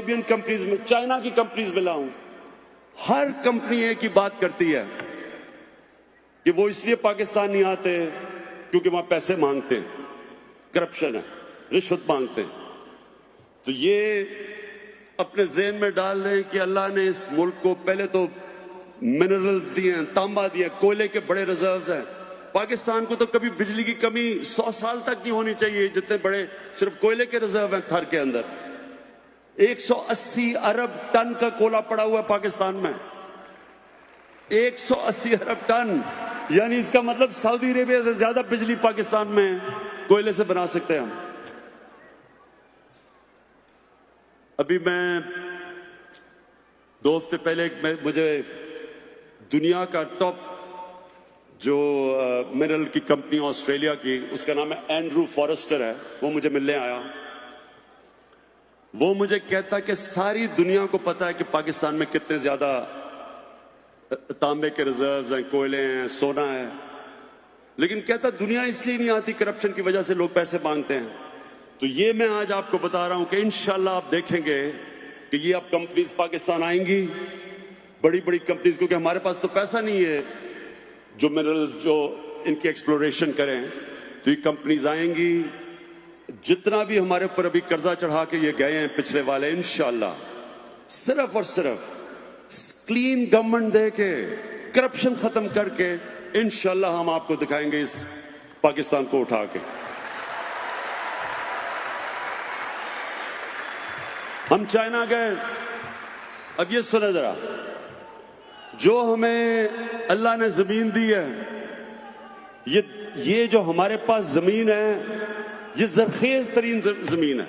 Arabian countries में, China की countries में लाऊं, हर कंपनी एक ही बात करती है कि वो इसलिए पाकिस्तान नहीं आते क्योंकि वहां पैसे मांगते हैं, करप्शन है, रिश्वत मांगते हैं। तो ये अपने ज़हन में डाल दें कि अल्लाह ने इस मुल्क को पहले तो मिनरल्स दिए हैं, तांबा दिया, कोयले के बड़े रिजर्व्स हैं। पाकिस्तान को तो कभी बिजली की कमी 100 साल तक नहीं होनी चाहिए, जितने बड़े सिर्फ कोयले के रिजर्व हैं थर के अंदर। 180 अरब टन का कोयला पड़ा हुआ है पाकिस्तान में, 180 अरब टन, यानी इसका मतलब सऊदी अरेबिया से ज्यादा बिजली पाकिस्तान में कोयले से बना सकते हैं हम। अभी मैं 2 हफ्ते पहले मुझे दुनिया का टॉप जो मिनरल की कंपनी ऑस्ट्रेलिया की, उसका नाम है एंड्रू फॉरेस्टर है, वो मुझे मिलने आया। वो मुझे कहता कि सारी दुनिया को पता है कि पाकिस्तान में कितने ज्यादा तांबे के रिजर्व्स हैं, कोयले हैं, सोना है, लेकिन कहता दुनिया इसलिए नहीं आती, करप्शन की वजह से लोग पैसे मांगते हैं। तो ये मैं आज आपको बता रहा हूं कि इंशाल्लाह आप देखेंगे कि ये अब कंपनीज पाकिस्तान आएंगी, बड़ी बड़ी कंपनीज, क्योंकि हमारे पास तो पैसा नहीं है जो मिनरल्स जो इनकी एक्सप्लोरेशन करें। तो ये कंपनीज आएंगी, जितना भी हमारे ऊपर अभी कर्जा चढ़ा के ये गए हैं पिछले वाले, इंशाल्लाह सिर्फ और सिर्फ क्लीन गवर्नमेंट दे के, करप्शन खत्म करके, इंशाल्लाह हम आपको दिखाएंगे इस पाकिस्तान को उठा के। हम चाइना गए, अब ये सुने जरा, जो हमें अल्लाह ने जमीन दी है, ये जो हमारे पास जमीन है, ये जरखेज तरीन जमीन है।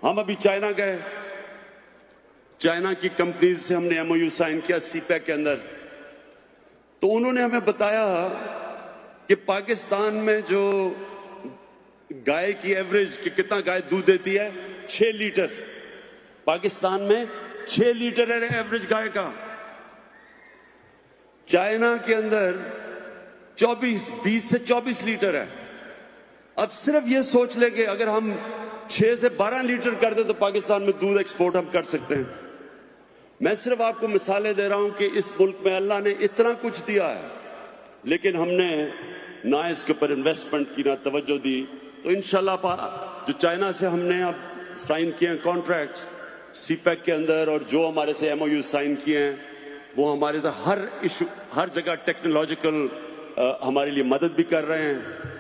हम अभी चाइना गए, चाइना की कंपनीज से हमने एमओयू साइन किया सीपैक के अंदर। तो उन्होंने हमें बताया कि पाकिस्तान में जो गाय की एवरेज, कि कितना गाय दूध देती है, 6 लीटर। पाकिस्तान में 6 लीटर है एवरेज गाय का। चाइना के अंदर 20 से 24 लीटर है। अब सिर्फ ये सोच ले कि अगर हम 6 से 12 लीटर कर दे तो पाकिस्तान में दूध एक्सपोर्ट हम कर सकते हैं। मैं सिर्फ आपको मिसालें दे रहा हूं कि इस मुल्क में अल्लाह ने इतना कुछ दिया है, लेकिन हमने ना इसके ऊपर इन्वेस्टमेंट की, ना तवज्जो दी। तो इंशाल्लाह जो चाइना से हमने अब साइन किए हैं कॉन्ट्रैक्ट्स सीपैक के अंदर, और जो हमारे से एमओयू साइन किए हैं, वो हमारे तो हर इशू, हर जगह टेक्नोलॉजिकल हमारे लिए मदद भी कर रहे हैं,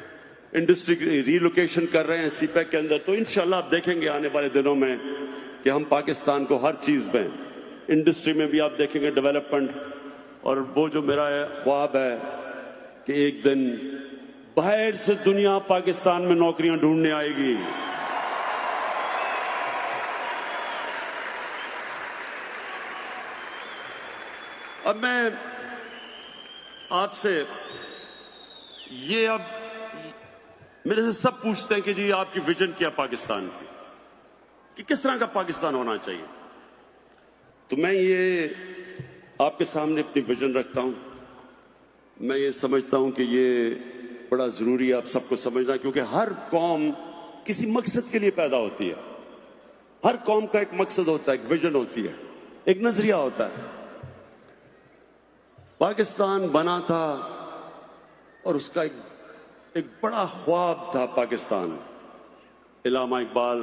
इंडस्ट्री रीलोकेशन कर रहे हैं सीपैक के अंदर। तो इंशाल्लाह आप देखेंगे आने वाले दिनों में कि हम पाकिस्तान को हर चीज में, इंडस्ट्री में भी आप देखेंगे डेवलपमेंट। और वो जो मेरा ख्वाब है कि एक दिन बाहर से दुनिया पाकिस्तान में नौकरियां ढूंढने आएगी। अब मैं आपसे ये, अब मेरे से सब पूछते हैं कि जी आपकी विजन क्या पाकिस्तान की, कि किस तरह का पाकिस्तान होना चाहिए। तो मैं ये आपके सामने अपनी विजन रखता हूं। मैं ये समझता हूं कि ये बड़ा जरूरी है आप सबको समझना, क्योंकि हर कौम किसी मकसद के लिए पैदा होती है। हर कौम का एक मकसद होता है, एक विजन होती है, एक नजरिया होता है। पाकिस्तान बना था और उसका एक बड़ा ख्वाब था पाकिस्तान। इलामा इकबाल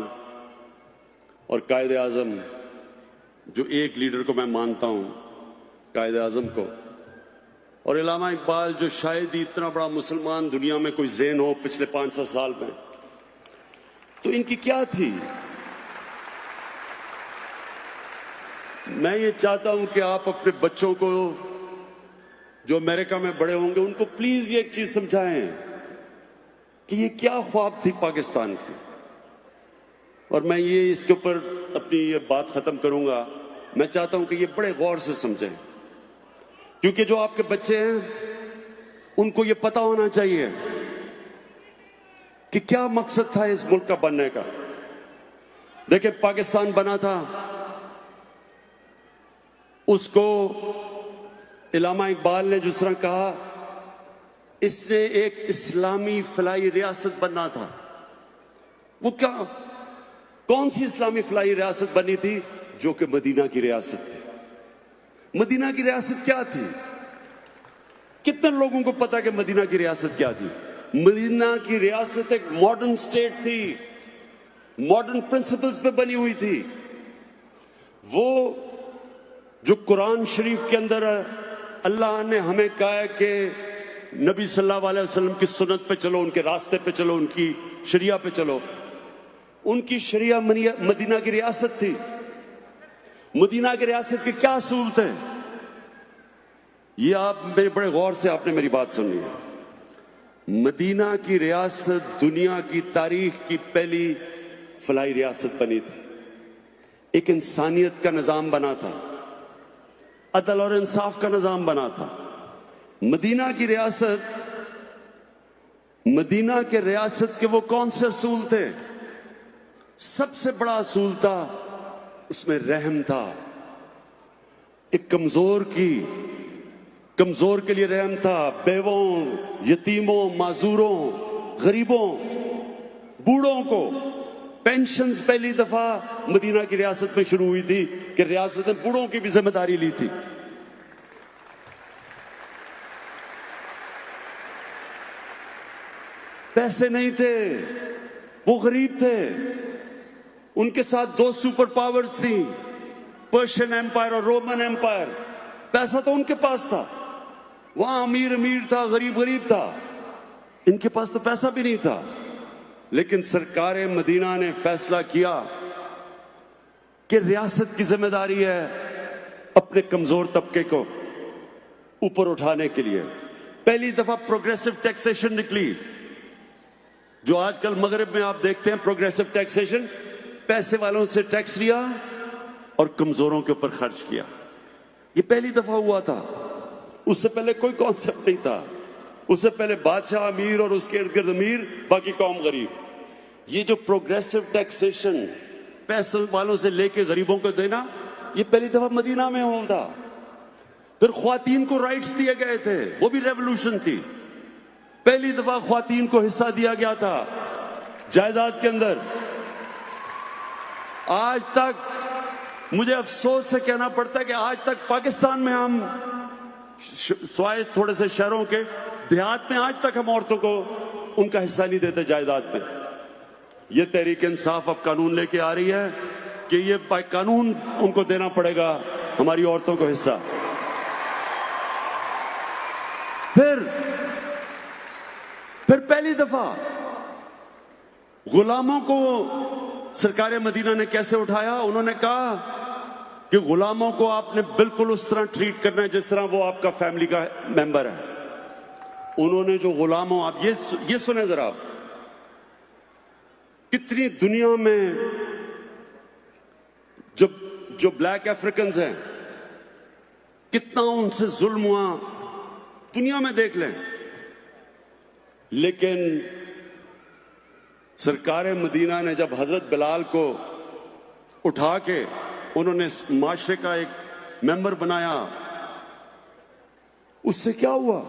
और कायदे आजम, जो एक लीडर को मैं मानता हूं, कायदे आजम को, और इलामा इकबाल जो शायद ही इतना बड़ा मुसलमान दुनिया में कोई ज़हन हो पिछले 500 साल में। तो इनकी क्या थी? मैं ये चाहता हूं कि आप अपने बच्चों को जो अमेरिका में बड़े होंगे, उनको प्लीज ये एक चीज समझाएं कि ये क्या ख्वाब थी पाकिस्तान की। और मैं ये इसके ऊपर अपनी ये बात खत्म करूंगा। मैं चाहता हूं कि ये बड़े गौर से समझें, क्योंकि जो आपके बच्चे हैं उनको ये पता होना चाहिए कि क्या मकसद था इस मुल्क का बनने का। देखिए, पाकिस्तान बना था, उसको इलामा इकबाल ने जिस तरह कहा, इसने एक इस्लामी फलाई रियासत बनना था। वो क्या कौन सी इस्लामी फलाई रियासत बनी थी? जो कि मदीना की रियासत थी। मदीना की रियासत क्या थी? कितने लोगों को पता कि मदीना की रियासत क्या थी? मदीना की रियासत एक मॉडर्न स्टेट थी, मॉडर्न प्रिंसिपल्स पे बनी हुई थी। वो जो कुरान शरीफ के अंदर अल्लाह ने हमें कहा है कि नबी सल्लल्लाहु अलैहि वसल्लम की सुन्नत पे चलो, उनके रास्ते पे चलो, उनकी शरिया पे चलो, उनकी शरिया मदीना की रियासत थी। मदीना की रियासत के क्या असूल थे? ये आप मेरे बड़े गौर से आपने मेरी बात सुननी है। मदीना की रियासत दुनिया की तारीख की पहली फलाई रियासत बनी थी। एक इंसानियत का निजाम बना था, अदल और इंसाफ का निजाम बना था। मदीना की रियासत, मदीना के रियासत के वो कौन से असूल थे? सबसे बड़ा असूल था, उसमें रहम था। एक कमजोर के लिए रहम था। बेवों, यतीमों, माजूरों, गरीबों, बूढ़ों को पेंशन्स पहली दफा मदीना की रियासत में शुरू हुई थी कि रियासत ने बूढ़ों की भी जिम्मेदारी ली थी। पैसे नहीं थे, वो गरीब थे। उनके साथ दो सुपर पावर्स थी, पर्शियन एम्पायर और रोमन एम्पायर। पैसा तो उनके पास था, वहां अमीर अमीर था, गरीब गरीब था। इनके पास तो पैसा भी नहीं था। लेकिन सरकार मदीना ने फैसला किया कि रियासत की जिम्मेदारी है अपने कमजोर तबके को ऊपर उठाने के लिए। पहली दफा प्रोग्रेसिव टैक्सेशन निकली, जो आजकल मगरिब में आप देखते हैं। प्रोग्रेसिव टैक्सेशन, पैसे वालों से टैक्स लिया और कमजोरों के ऊपर खर्च किया। ये पहली दफा हुआ था। उससे पहले कोई कॉन्सेप्ट नहीं था। उससे पहले बादशाह अमीर और उसके इर्द गिर्द अमीर, बाकी कौम गरीब। ये जो प्रोग्रेसिव टैक्सेशन, पैसे वालों से लेके गरीबों को देना, ये पहली दफा मदीना में हुआ था। फिर ख्वातीन को राइट्स दिए गए थे, वो भी रेवोल्यूशन थी। पहली दफा ख्वातीन को हिस्सा दिया गया था जायदाद के अंदर। आज तक मुझे अफसोस से कहना पड़ता है कि आज तक पाकिस्तान में हम स्वाय थोड़े से शहरों के, देहात में आज तक हम औरतों को उनका हिस्सा नहीं देते जायदाद में। ये तहरीक इंसाफ अब कानून लेके आ रही है कि ये कानून उनको देना पड़ेगा, हमारी औरतों को हिस्सा। फिर पहली दफा गुलामों को सरकार मदीना ने कैसे उठाया? उन्होंने कहा कि गुलामों को आपने बिल्कुल उस तरह ट्रीट करना है जिस तरह वो आपका फैमिली का मेंबर है। उन्होंने जो गुलामों, आप ये सुने जरा, कितनी दुनिया में जो ब्लैक अफ्रीकन हैं, कितना उनसे जुल्म हुआ, दुनिया में देख लें। लेकिन सरकार मदीना ने जब हजरत बिलाल को उठा के उन्होंने माशरे का एक मेंबर बनाया, उससे क्या हुआ?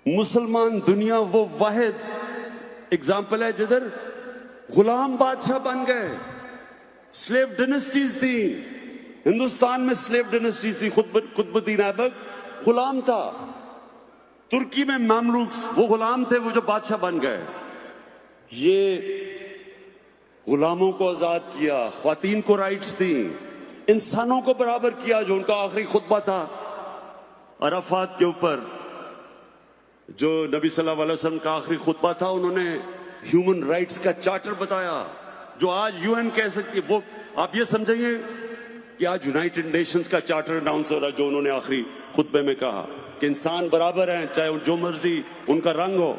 मुसलमान दुनिया वो वाहिद एग्जाम्पल है जिधर गुलाम बादशाह बन गए। स्लेव डिनेस्टीज थी हिंदुस्तान में, स्लेव डिनेस्टी थी। कुतुबुद्दीन ऐबक गुलाम था। तुर्की में मामलूक्स वो गुलाम थे, वो जो बादशाह बन गए। ये गुलामों को आजाद किया, ख्वातीन को राइट्स दी, इंसानों को बराबर किया। जो उनका आखिरी खुतबा था अराफात के ऊपर, जो नबी सल्लल्लाहु अलैहि वसल्लम का आखिरी खुतबा था, उन्होंने ह्यूमन राइट्स का चार्टर बताया जो आज यूएन कह सकती है। वो आप ये समझेंगे कि आज यूनाइटेड नेशंस का चार्टर अनाउंस हो रहा है, जो उन्होंने आखिरी खुतबे में कहा कि इंसान बराबर हैं, चाहे जो मर्जी उनका रंग हो।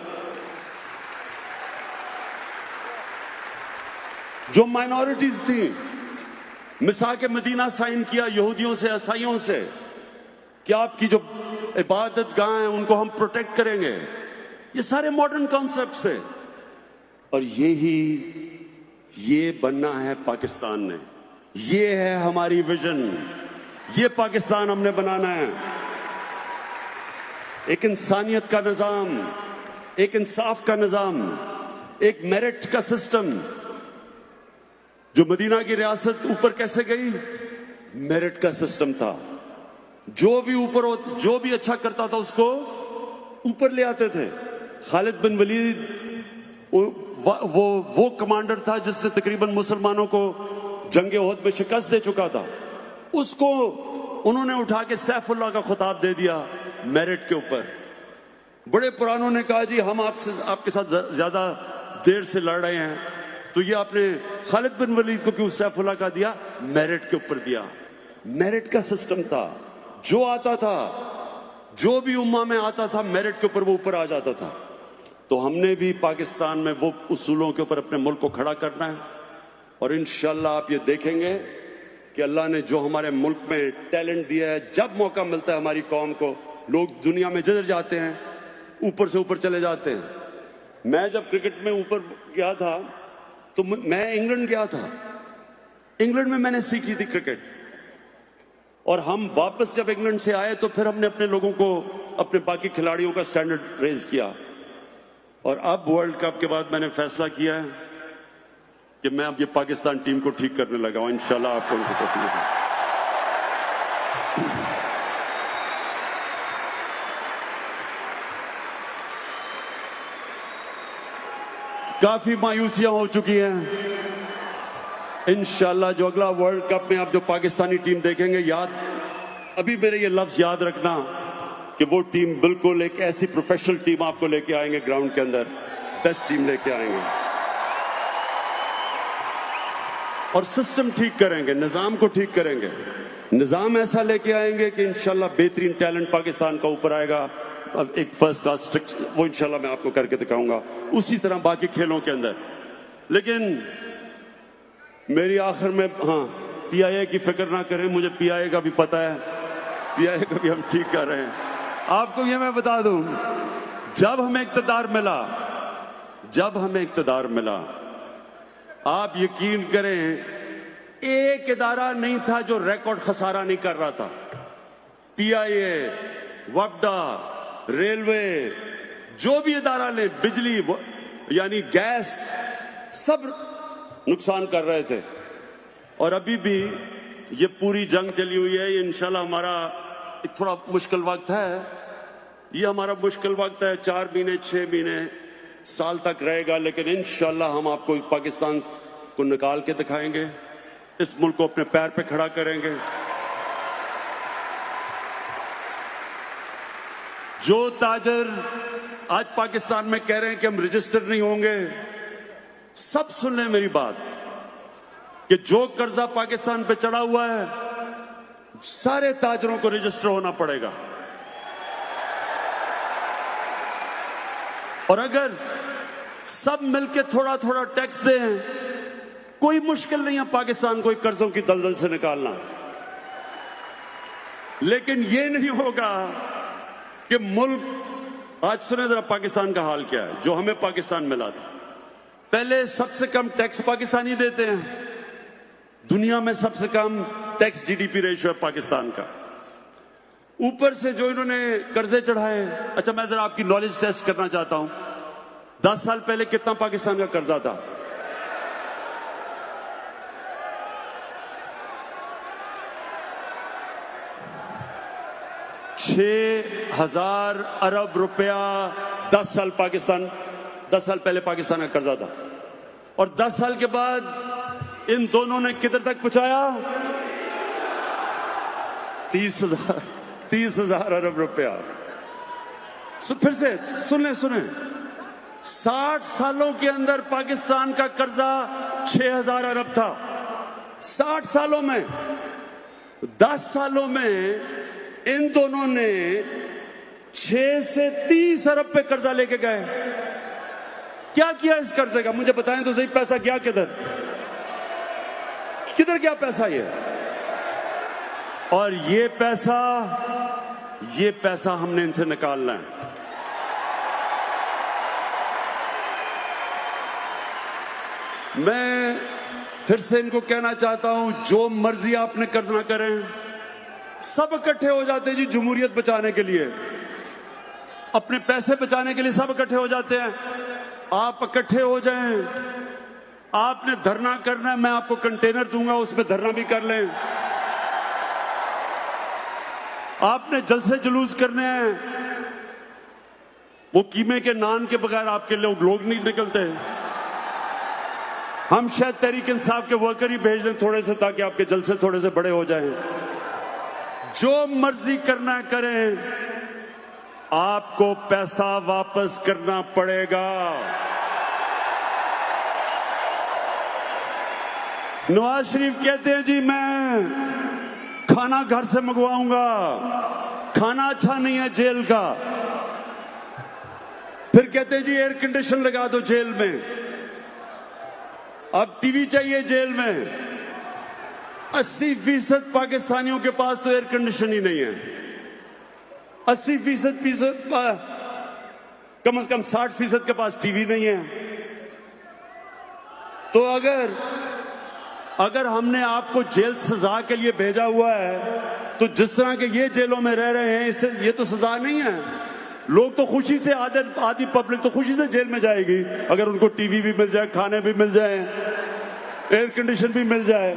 जो माइनॉरिटीज थी, मिसाक मदीना साइन किया यहूदियों से, ईसाइयों से, कि आपकी जो इबादत गाह है उनको हम प्रोटेक्ट करेंगे। ये सारे मॉडर्न कॉन्सेप्ट्स थे। और ये बनना है पाकिस्तान ने। ये है हमारी विजन। ये पाकिस्तान हमने बनाना है। एक इंसानियत का निजाम, एक इंसाफ का निजाम, एक मेरिट का सिस्टम, जो मदीना की रियासत ऊपर कैसे गई? मेरिट का सिस्टम था। जो भी अच्छा करता था उसको ऊपर ले आते थे। खालिद बिन वलीद वो कमांडर था जिसने तकरीबन मुसलमानों को जंगे ओहद में शिकस्त दे चुका था। उसको उन्होंने उठा के सैफुल्लाह का खिताब दे दिया मेरिट के ऊपर। बड़े पुरानों ने कहा जी हम आपके साथ ज्यादा देर से लड़ रहे हैं, तो ये आपने खालिद बिन वलीद को क्यों सैफुल्लाह का दिया? मेरिट के ऊपर दिया। मेरिट का सिस्टम था। जो आता था, जो भी उम्मा में आता था, मेरिट के ऊपर वो ऊपर आ जाता था। तो हमने भी पाकिस्तान में वो उसूलों के ऊपर अपने मुल्क को खड़ा करना है। और इंशाल्लाह आप ये देखेंगे कि अल्लाह ने जो हमारे मुल्क में टैलेंट दिया है, जब मौका मिलता है हमारी कौम को, लोग दुनिया में जिधर जाते हैं ऊपर से ऊपर चले जाते हैं। मैं जब क्रिकेट में ऊपर गया था तो मैं इंग्लैंड गया था। इंग्लैंड में मैंने सीखी थी क्रिकेट, और हम वापस जब इंग्लैंड से आए तो फिर हमने अपने लोगों को, अपने बाकी खिलाड़ियों का स्टैंडर्ड रेज किया। और अब वर्ल्ड कप के बाद मैंने फैसला किया है कि मैं अब ये पाकिस्तान टीम को ठीक करने लगा हूं। इंशाल्लाह आपको उनको तकलीफ है। काफी मायूसियां हो चुकी हैं। इंशाल्लाह जो अगला वर्ल्ड कप में आप जो पाकिस्तानी टीम देखेंगे, अभी मेरे ये लफ्ज याद रखना कि वो टीम बिल्कुल एक ऐसी प्रोफेशनल टीम आपको लेके आएंगे ग्राउंड के अंदर, बेस्ट टीम लेके आएंगे और सिस्टम ठीक करेंगे, निजाम को ठीक करेंगे। निजाम ऐसा लेके आएंगे कि इंशाल्लाह बेहतरीन टैलेंट पाकिस्तान का ऊपर आएगा। अब एक फर्स्ट क्लास स्ट्रिक्ट वो इंशाल्लाह मैं आपको करके दिखाऊंगा, उसी तरह बाकी खेलों के अंदर। लेकिन मेरी आखिर में, हाँ, पीआईए की फिक्र ना करें, मुझे पीआईए का भी पता है, पीआईए को भी हम ठीक कर रहे हैं। आपको ये मैं बता दूं, जब हमें इक़्तिदार मिला, आप यकीन करें एक इदारा नहीं था जो रिकॉर्ड खसारा नहीं कर रहा था। पीआईए, वफदा, रेलवे, जो भी इदारा ले, बिजली यानी गैस, सब नुकसान कर रहे थे। और अभी भी ये पूरी जंग चली हुई है। ये इंशाल्लाह हमारा एक थोड़ा मुश्किल वक्त है, ये हमारा मुश्किल वक्त है। 4 महीने, 6 महीने, साल तक रहेगा, लेकिन इंशाल्लाह हम आपको पाकिस्तान को निकाल के दिखाएंगे, इस मुल्क को अपने पैर पे खड़ा करेंगे। जो ताजर आज पाकिस्तान में कह रहे हैं कि हम रजिस्टर नहीं होंगे, सब सुन लें मेरी बात, कि जो कर्जा पाकिस्तान पे चढ़ा हुआ है, सारे ताजरों को रजिस्टर होना पड़ेगा। और अगर सब मिलके थोड़ा थोड़ा टैक्स दें, कोई मुश्किल नहीं है पाकिस्तान को कर्जों की दलदल से निकालना। लेकिन यह नहीं होगा कि मुल्क, आज सुने जरा पाकिस्तान का हाल क्या है, जो हमें पाकिस्तान मिला था। पहले सबसे कम टैक्स पाकिस्तानी देते हैं, दुनिया में सबसे कम टैक्स जीडीपी रेशियो है पाकिस्तान का। ऊपर से जो इन्होंने कर्जे चढ़ाए, अच्छा मैं जरा आपकी नॉलेज टेस्ट करना चाहता हूं, 10 साल पहले कितना पाकिस्तान का कर्जा था? $6,000 अरब रुपया 10 साल पहले पाकिस्तान का कर्जा था। और 10 साल के बाद इन दोनों ने किधर तक पहुंचाया? 30,000 अरब रुपया। फिर से सुने 60 सालों के अंदर पाकिस्तान का कर्जा 6,000 अरब था। 60 सालों में, 10 सालों में इन दोनों ने 6 से 30 अरब पे कर्जा लेके गए। क्या किया इस कर्जे का? मुझे बताएं तो सही, पैसा गया किधर गया पैसा ये? और ये पैसा हमने इनसे निकालना है। मैं फिर से इनको कहना चाहता हूं, जो मर्जी आपने कर्ज ना करें, सब इकट्ठे हो जाते हैं जी जमहूरियत बचाने के लिए, अपने पैसे बचाने के लिए सब इकट्ठे हो जाते हैं। आप इकट्ठे हो जाएं, आपने धरना करना है, मैं आपको कंटेनर दूंगा, उसमें धरना भी कर लें। आपने जलसे जुलूस करने हैं, वो कीमे के नान के बगैर आपके लोग नहीं निकलते। हम शायद तहरीक इंसाफ के वर्कर ही भेज दें थोड़े से, ताकि आपके जलसे थोड़े से बड़े हो जाएं। जो मर्जी करना करें, आपको पैसा वापस करना पड़ेगा। नवाज शरीफ कहते हैं जी मैं खाना घर से मंगवाऊंगा, खाना अच्छा नहीं है जेल का। फिर कहते हैं जी एयर कंडीशन लगा दो जेल में, अब टीवी चाहिए जेल में। 80% पाकिस्तानियों के पास तो एयर कंडीशन ही नहीं है। 80% कम से कम 60% के पास टीवी नहीं है। तो अगर हमने आपको जेल सजा के लिए भेजा हुआ है, तो जिस तरह के ये जेलों में रह रहे हैं, इससे ये तो सजा नहीं है। लोग तो खुशी से, आधी पब्लिक तो खुशी से जेल में जाएगी अगर उनको टीवी भी मिल जाए, खाने भी मिल जाए, एयर कंडीशन भी मिल जाए।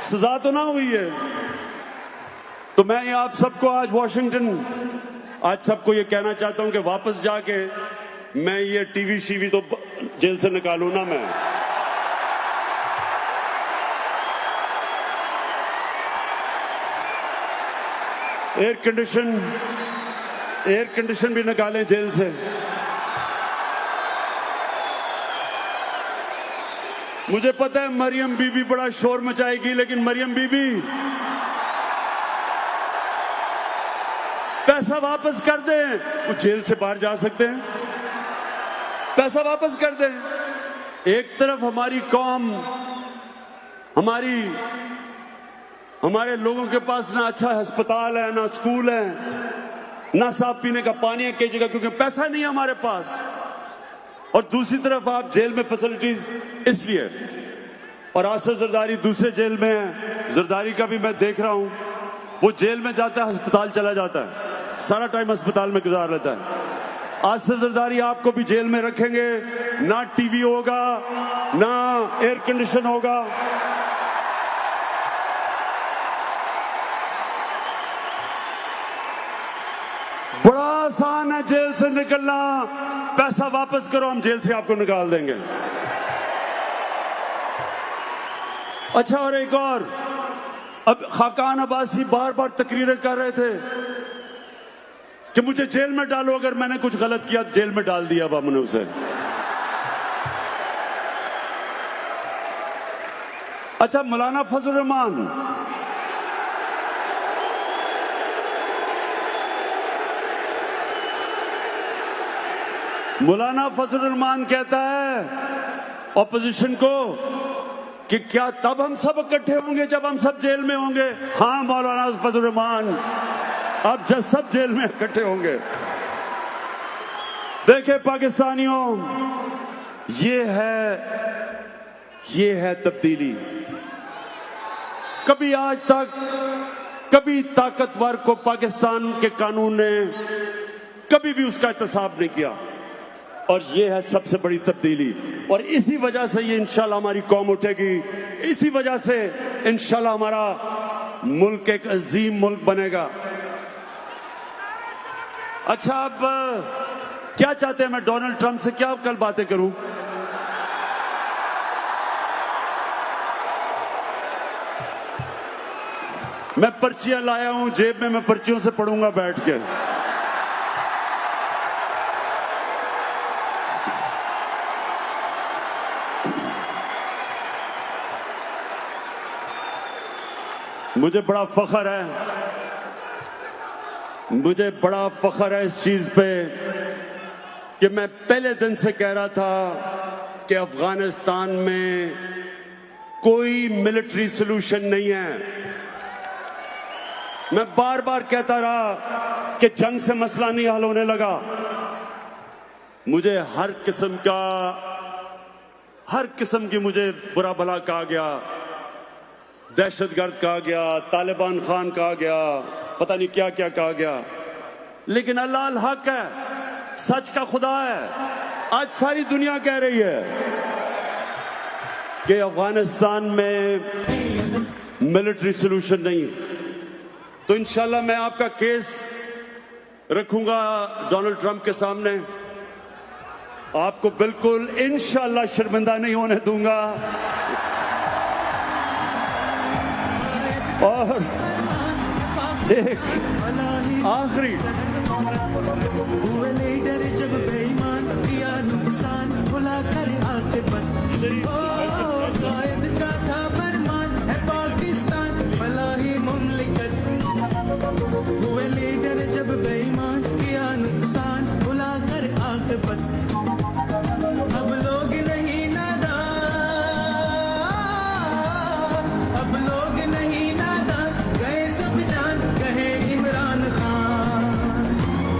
सजा तो ना हुई है। तो मैं आप सबको आज सबको ये कहना चाहता हूं कि वापस जाके मैं ये टीवी शीवी तो जेल से निकालू ना। मैं एयर कंडीशन भी निकालें जेल से। मुझे पता है मरियम बीबी बड़ा शोर मचाएगी, लेकिन मरियम बीबी पैसा वापस कर दें, वो जेल से बाहर जा सकते हैं। पैसा वापस कर दें। एक तरफ हमारी कौम, हमारे लोगों के पास ना अच्छा अस्पताल है, ना स्कूल है, ना साफ पीने का पानी है कई जगह, क्योंकि पैसा नहीं है हमारे पास। और दूसरी तरफ आप जेल में फैसिलिटीज इसलिए, और आसिफ जरदारी दूसरे जेल में है। जरदारी का भी मैं देख रहा हूं, वो जेल में जाता है, अस्पताल चला जाता है, सारा टाइम अस्पताल में गुजार लेता है। आसिफ जरदारी आपको भी जेल में रखेंगे, ना टीवी होगा, ना एयर कंडीशन होगा। बड़ा आसान है जेल से निकलना। पैसा वापस करो, हम जेल से आपको निकाल देंगे। अच्छा, और एक और, अब खाकान अब्बासी बार बार तकरीरें कर रहे थे कि मुझे जेल में डालो, अगर मैंने कुछ गलत किया जेल में डाल दिया अब हमने उसे। अच्छा, मौलाना फजल रहमान, कहता है ऑपोजिशन को कि क्या तब हम सब इकट्ठे होंगे जब हम सब जेल में होंगे? हाँ मौलाना फजल रहमान, अब जब सब जेल में इकट्ठे होंगे। देखे पाकिस्तानियों, ये है तब्दीली। कभी आज तक कभी ताकतवर को पाकिस्तान के कानून ने कभी भी उसका एहतसाब नहीं किया, और ये है सबसे बड़ी तब्दीली। और इसी वजह से ये इंशाल्लाह हमारी कौम उठेगी, इसी वजह से इंशाल्लाह हमारा मुल्क एक अजीम मुल्क बनेगा। अच्छा, अब क्या चाहते हैं? मैं डोनाल्ड ट्रंप से क्या कल बातें करूं? मैं पर्चियां लाया हूं जेब में, मैं पर्चियों से पढ़ूंगा बैठ के। मुझे बड़ा फख्र है इस चीज पे कि मैं पहले दिन से कह रहा था कि अफगानिस्तान में कोई मिलिट्री सॉल्यूशन नहीं है। मैं बार बार कहता रहा कि जंग से मसला नहीं हल होने लगा। मुझे हर किस्म की मुझे बुरा भला कहा गया, दहशतगर्द कहा गया, तालिबान खान कहा गया, पता नहीं क्या क्या कहा गया, लेकिन अल्लाह अल हक है, सच का खुदा है। आज सारी दुनिया कह रही है कि अफगानिस्तान में मिलिट्री सोल्यूशन नहीं, तो इंशाल्लाह मैं आपका केस रखूंगा डोनाल्ड ट्रंप के सामने। आपको बिल्कुल इंशाल्लाह शर्मिंदा नहीं होने दूंगा। और एक आखिरी, जब बेईमान किया नुकसान भुला कर आतिफत, कायद का था फरमान है पाकिस्तान भला ही मुमलिकत। हुए लीडर जब बेईमान किया नुकसान भुला कर आतिफत। अब लोग नहीं नादान, अब लोग नहीं नादान, गए सब जान कहे इमरान खान।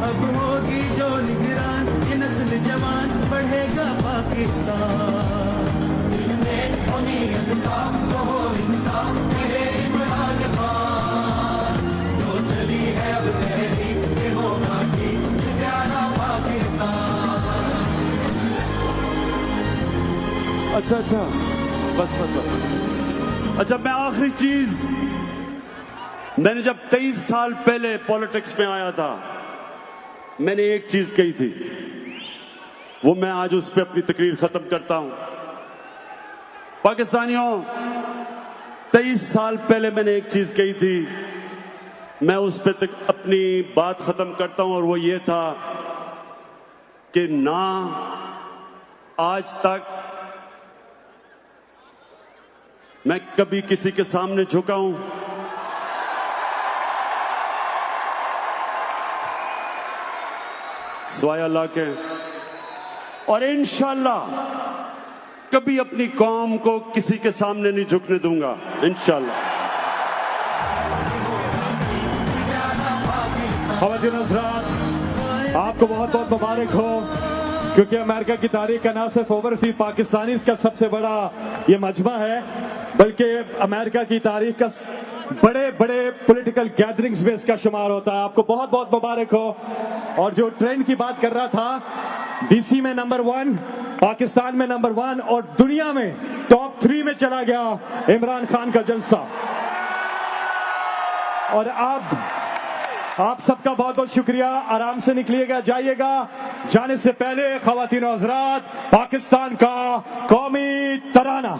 अब होगी जो निगरान ये नस्ल जवान बढ़ेगा पाकिस्तान। दिल में होनी इंसाफ तो हो इंसाफ कहे इमरान खान। जो चली है अब तहरीक के होगा ठीक प्यारा पाकिस्तान। अच्छा बस। अच्छा, मैं आखिरी चीज, मैंने जब 23 साल पहले पॉलिटिक्स में आया था, मैंने एक चीज कही थी, वो मैं आज उस पर अपनी तकरीर खत्म करता हूं। पाकिस्तानियों, 23 साल पहले मैंने एक चीज कही थी, मैं उस पर अपनी बात खत्म करता हूं, और वो ये था कि ना आज तक मैं कभी किसी के सामने झुका हूं, सिवाय अल्लाह के, और इंशाल्लाह कभी अपनी कौम को किसी के सामने नहीं झुकने दूंगा, इंशाल्लाह। ख़वातीन हज़रात, आपको बहुत बहुत मुबारक हो, क्योंकि अमेरिका की तारीख का ना सिर्फ ओवरसीज पाकिस्तानी का सबसे बड़ा ये मजमा है, बल्कि अमेरिका की तारीख का बड़े बड़े पॉलिटिकल गैदरिंग्स में इसका शुमार होता है। आपको बहुत बहुत मुबारक हो। और जो ट्रेंड की बात कर रहा था, डीसी में नंबर 1, पाकिस्तान में नंबर 1 और दुनिया में टॉप 3 में चला गया इमरान खान का जलसा। और अब आप सबका बहुत बहुत शुक्रिया। आराम से निकलिएगा, जाइएगा। जाने से पहले ख़वातीन और हज़रात, पाकिस्तान का कौमी तराना।